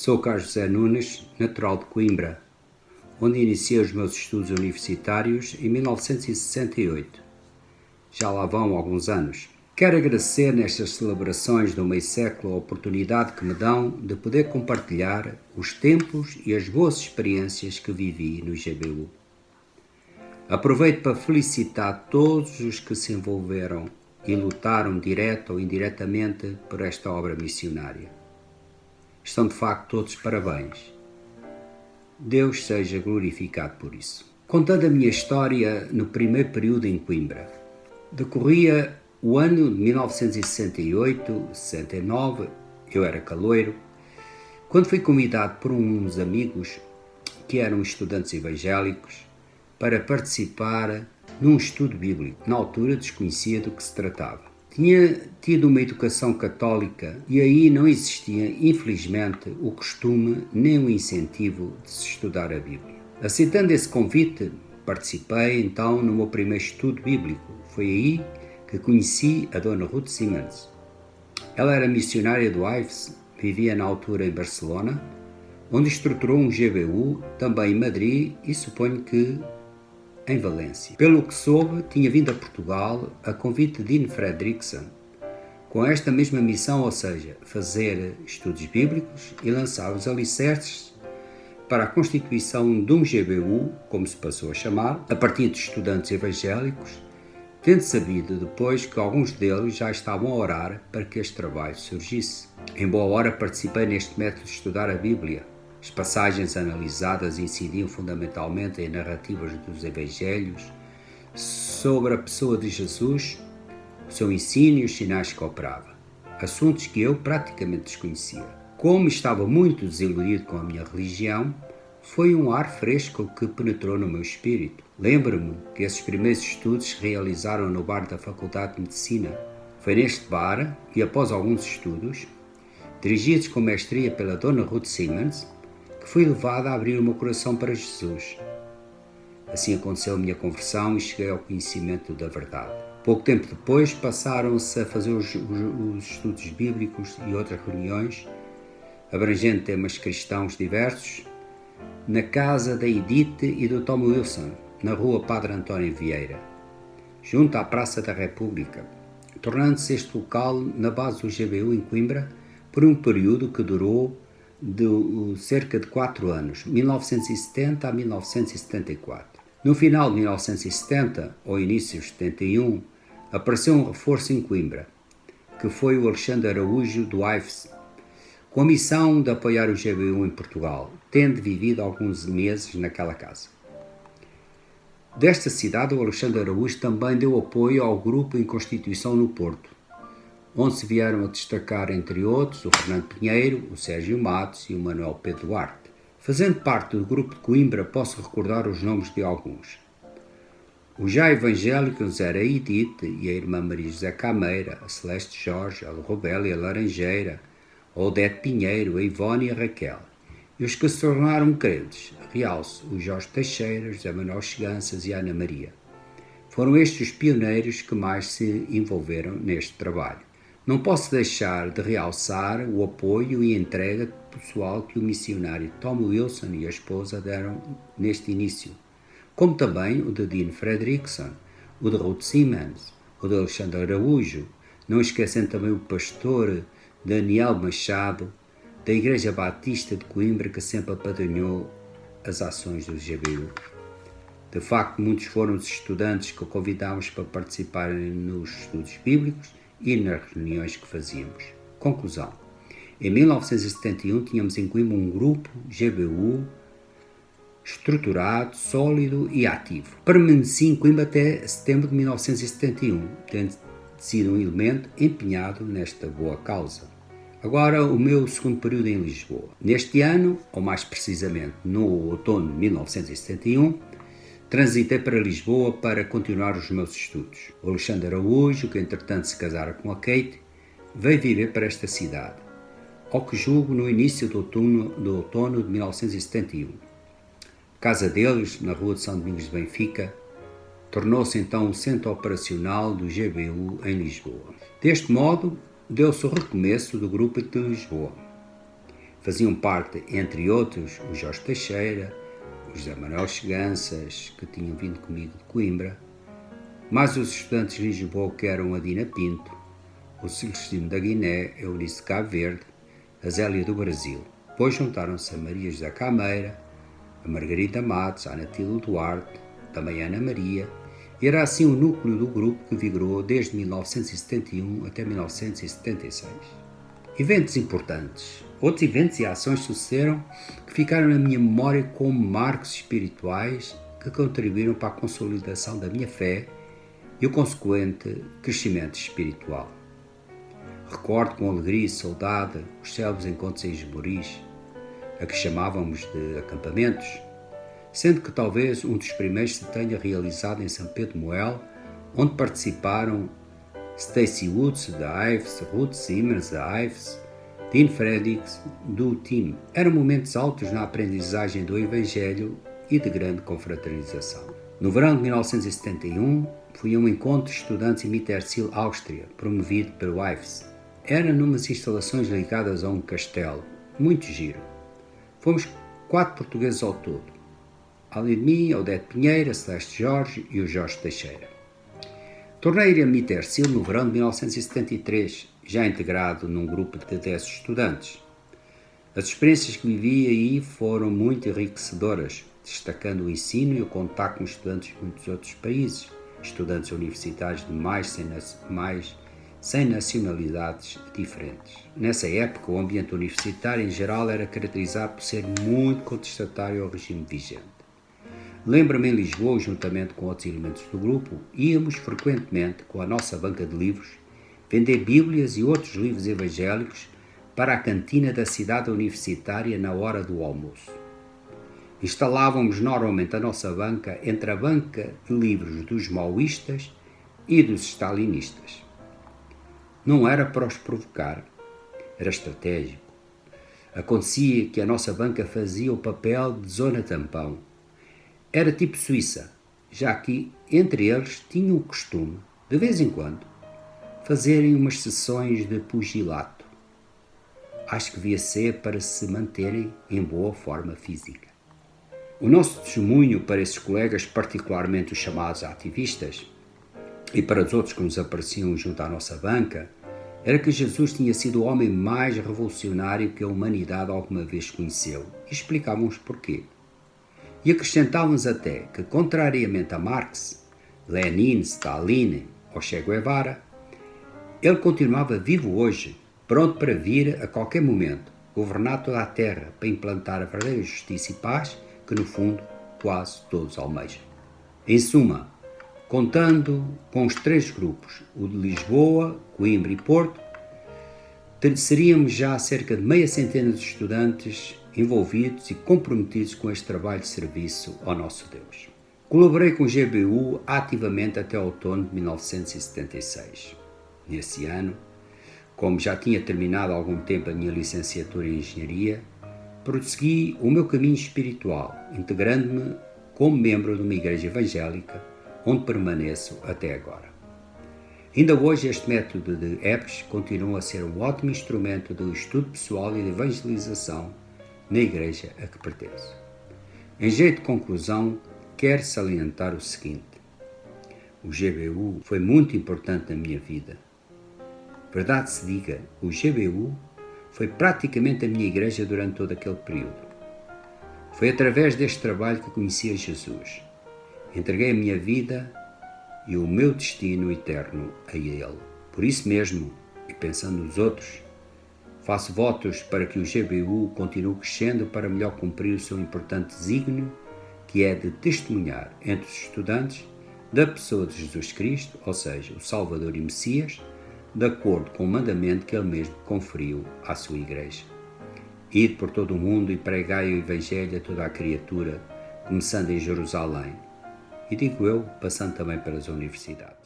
Sou Carlos José Nunes, natural de Coimbra, onde iniciei os meus estudos universitários em 1968. Já lá vão alguns anos. Quero agradecer nestas celebrações do meio século a oportunidade que me dão de poder compartilhar os tempos e as boas experiências que vivi no GBU. Aproveito para felicitar todos os que se envolveram e lutaram direta ou indiretamente por esta obra missionária. Estão de facto todos parabéns. Deus seja glorificado por isso. Contando a minha história no primeiro período em Coimbra, decorria o ano de 1968, 69, eu era caloiro, quando fui convidado por uns amigos que eram estudantes evangélicos para participar num estudo bíblico. Na altura desconhecia do que se tratava. Tinha tido uma educação católica e aí não existia, infelizmente, o costume nem o incentivo de se estudar a Bíblia. Aceitando esse convite, participei então no meu primeiro estudo bíblico. Foi aí que conheci a Dona Ruth Simmons. Ela era missionária do IFES, vivia na altura em Barcelona, onde estruturou um GBU, também em Madrid e suponho que em Valência. Pelo que soube, tinha vindo a Portugal a convite de Dean Fredrickson, com esta mesma missão, ou seja, fazer estudos bíblicos e lançar os alicerces para a constituição de um GBU, como se passou a chamar, a partir de estudantes evangélicos, tendo sabido depois que alguns deles já estavam a orar para que este trabalho surgisse. Em boa hora participei neste método de estudar a Bíblia. As passagens analisadas incidiam fundamentalmente em narrativas dos Evangelhos sobre a pessoa de Jesus, o seu ensino e os sinais que operava, assuntos que eu praticamente desconhecia. Como estava muito desiludido com a minha religião, foi um ar fresco que penetrou no meu espírito. Lembro-me que esses primeiros estudos se realizaram no bar da Faculdade de Medicina. Foi neste bar que, após alguns estudos, dirigidos com mestria pela Dona Ruth Simmons, que fui levado a abrir o meu coração para Jesus. Assim aconteceu a minha conversão e cheguei ao conhecimento da verdade. Pouco tempo depois passaram-se a fazer os estudos bíblicos e outras reuniões, abrangendo temas cristãos diversos, na casa da Edith e do Tom Wilson, na rua Padre António Vieira, junto à Praça da República, tornando-se este local na base do GBU em Coimbra por um período que durou de cerca de 4 anos, 1970 a 1974. No final de 1970, ou início de 71, apareceu um reforço em Coimbra, que foi o Alexandre Araújo do IFES, com a missão de apoiar o GBU em Portugal, tendo vivido alguns meses naquela casa. Desta cidade, o Alexandre Araújo também deu apoio ao grupo em constituição no Porto, onde se vieram a destacar, entre outros, o Fernando Pinheiro, o Sérgio Matos e o Manuel Pedro Duarte. Fazendo parte do grupo de Coimbra, posso recordar os nomes de alguns. Os já evangélicos era a Edith e a irmã Maria José Cameira, a Celeste Jorge, a Robélia Laranjeira, a Odete Pinheiro, a Ivone e a Raquel. E os que se tornaram crentes, realço o Jorge Teixeira, José Manuel Cheganças e a Ana Maria. Foram estes os pioneiros que mais se envolveram neste trabalho. Não posso deixar de realçar o apoio e a entrega pessoal que o missionário Tom Wilson e a esposa deram neste início, como também o de Dean Fredrickson, o de Ruth Simmons, o de Alexandre Araújo, não esquecendo também o pastor Daniel Machado, da Igreja Batista de Coimbra, que sempre apadrinhou as ações do GBU. De facto, muitos foram os estudantes que convidámos para participarem nos estudos bíblicos e nas reuniões que fazíamos. Conclusão. Em 1971 tínhamos em Coimbra um grupo GBU estruturado, sólido e ativo. Permaneci em Coimbra até setembro de 1971, tendo sido um elemento empenhado nesta boa causa. Agora o meu segundo período em Lisboa. Neste ano, ou mais precisamente no outono de 1971, transitei para Lisboa para continuar os meus estudos. O Alexandre Araújo, que entretanto se casara com a Kate, veio viver para esta cidade, ao que julgo no início do outono de 1971. A casa deles, na rua de São Domingos de Benfica, tornou-se então o centro operacional do GBU em Lisboa. Deste modo, deu-se o recomeço do grupo de Lisboa. Faziam parte, entre outros, o Jorge Teixeira, o José Manuel Cheganças, que tinham vindo comigo de Coimbra, mais os estudantes de Lisboa, que eram a Dina Pinto, o Celestino da Guiné, a Eunice de Cabo Verde, a Zélia do Brasil. Depois juntaram-se a Maria José Cameira, a Margarida Matos, a Ana Tilo Duarte, também a Ana Maria, e era assim o núcleo do grupo que vigorou desde 1971 até 1976. Eventos importantes. Outros eventos e ações sucederam que ficaram na minha memória como marcos espirituais que contribuíram para a consolidação da minha fé e o consequente crescimento espiritual. Recordo com alegria e saudade os célebres encontros em Esmoriz, a que chamávamos de acampamentos, sendo que talvez um dos primeiros se tenha realizado em São Pedro de Moel, onde participaram Stacey Woods da Ives, Ruth Simmons da Ives, Dean Fredericks do TIM. Eram momentos altos na aprendizagem do Evangelho e de grande confraternização. No verão de 1971, fui a um encontro de estudantes em Mittersil, Áustria, promovido pelo Ives. Era numas instalações ligadas a um castelo, muito giro. Fomos 4 portugueses ao todo. Além de mim, Odete Pinheiro, Celeste Jorge e o Jorge Teixeira. Tornei a ir a Mittersil no verão de 1973, já integrado num grupo de 10 estudantes. As experiências que vivi aí foram muito enriquecedoras, destacando o ensino e o contato com estudantes de muitos outros países, estudantes universitários de mais 100 nacionalidades diferentes. Nessa época, o ambiente universitário em geral era caracterizado por ser muito contestatário ao regime vigente. Lembro-me em Lisboa, juntamente com outros elementos do grupo, íamos frequentemente com a nossa banca de livros vender bíblias e outros livros evangélicos para a cantina da cidade universitária na hora do almoço. Instalávamos normalmente a nossa banca entre a banca de livros dos maoístas e dos stalinistas. Não era para os provocar, era estratégico. Acontecia que a nossa banca fazia o papel de zona tampão. Era tipo Suíça, já que entre eles tinham o costume, de vez em quando, fazerem umas sessões de pugilato. Acho que devia ser para se manterem em boa forma física. O nosso testemunho para esses colegas, particularmente os chamados ativistas, e para os outros que nos apareciam junto à nossa banca, era que Jesus tinha sido o homem mais revolucionário que a humanidade alguma vez conheceu. E explicávamos porquê. E acrescentávamos até que, contrariamente a Marx, Lenin, Stalin ou Che Guevara, ele continuava vivo hoje, pronto para vir a qualquer momento, governar toda a terra para implantar a verdadeira justiça e paz que, no fundo, quase todos almejam. Em suma, contando com os 3 grupos, o de Lisboa, Coimbra e Porto, seríamos já cerca de meia centena de estudantes envolvidos e comprometidos com este trabalho de serviço ao nosso Deus. Colaborei com o GBU ativamente até o outono de 1976. Nesse ano, como já tinha terminado há algum tempo a minha licenciatura em Engenharia, prossegui o meu caminho espiritual, integrando-me como membro de uma igreja evangélica, onde permaneço até agora. Ainda hoje este método de EPS continua a ser um ótimo instrumento de estudo pessoal e de evangelização na igreja a que pertenço. Em jeito de conclusão, quero salientar o seguinte: o GBU foi muito importante na minha vida. Verdade se diga, o GBU foi praticamente a minha igreja durante todo aquele período. Foi através deste trabalho que conheci a Jesus. Entreguei a minha vida e o meu destino eterno a Ele. Por isso mesmo, e pensando nos outros, faço votos para que o GBU continue crescendo para melhor cumprir o seu importante desígnio, que é de testemunhar entre os estudantes da pessoa de Jesus Cristo, ou seja, o Salvador e Messias, de acordo com o mandamento que Ele mesmo conferiu à sua Igreja. Ide por todo o mundo e pregai o Evangelho a toda a criatura, começando em Jerusalém. E digo eu, passando também pelas universidades.